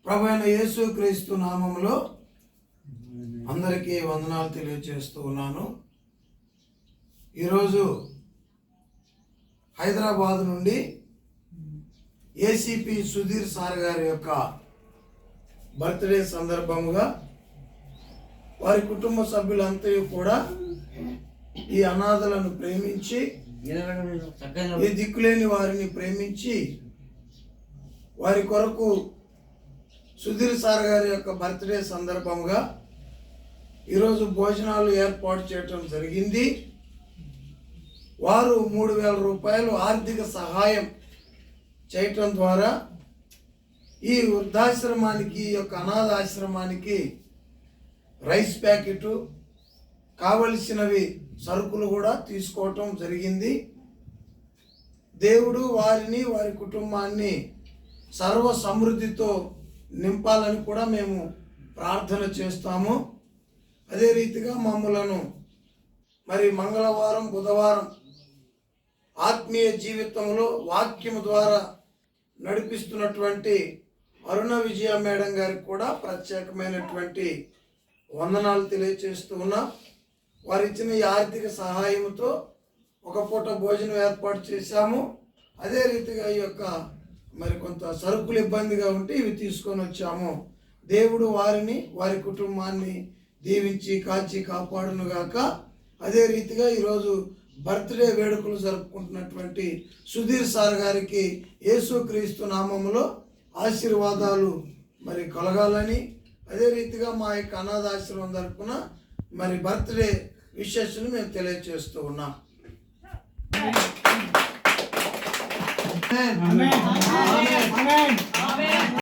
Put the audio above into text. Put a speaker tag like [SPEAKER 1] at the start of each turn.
[SPEAKER 1] ప్రభువైన యేసుక్రీస్తు నామములో అందరికీ వందనాలు తెలియజేస్తూ ఉన్నాను. ఈరోజు హైదరాబాద్ నుండి ఏసీపీ సుధీర్ సార్ గారి యొక్క బర్త్డే సందర్భంగా వారి కుటుంబ సభ్యులంతా కూడా ఈ అనాథలను ప్రేమించి, ఈ దిక్కులేని వారిని ప్రేమించి, వారి కొరకు సుధీర్ సార్ గారి యొక్క బర్త్డే సందర్భంగా ఈరోజు భోజనాలు ఏర్పాటు చేయటం జరిగింది. వారు 3,000 రూపాయలు ఆర్థిక సహాయం చేయటం ద్వారా ఈ వృద్ధాశ్రమానికి, ఈ యొక్క అనాథాశ్రమానికి రైస్ ప్యాకెట్ కావలసినవి సరుకులు కూడా తీసుకోవటం జరిగింది. దేవుడు వారిని, వారి కుటుంబాన్ని సర్వ సమృద్ధితో నింపాలని కూడా మేము ప్రార్థన చేస్తాము. అదే రీతిగా మమ్మలను మరి మంగళవారం, బుధవారం ఆత్మీయ జీవితంలో వాక్యము ద్వారా నడిపిస్తున్నటువంటి అరుణ విజయ మేడం గారికి కూడా ప్రత్యేకమైనటువంటి వందనాలు తెలియజేస్తూ ఉన్నాం. వారు ఇచ్చిన ఈ ఆర్థిక సహాయంతో ఒక పూట భోజనం ఏర్పాటు చేశాము. అదే రీతిగా ఈ యొక్క మరి కొంత సరుకులు ఇబ్బందిగా ఉంటే ఇవి తీసుకొని వచ్చాము. దేవుడు వారిని, వారి కుటుంబాన్ని దీవించి కాచి కాపాడునుగాక. అదే రీతిగా ఈరోజు బర్త్డే వేడుకలు జరుపుకుంటున్నటువంటి సుధీర్ సార్ గారికి యేసుక్రీస్తు నామములో ఆశీర్వాదాలు మరి కలగాలని, అదే రీతిగా మా యొక్క అనాథాశ్రమం తరపున మరి బర్త్డే విషెస్ను మేము తెలియజేస్తూ ఉన్నాం. Amen. Amen. Amen. Amen.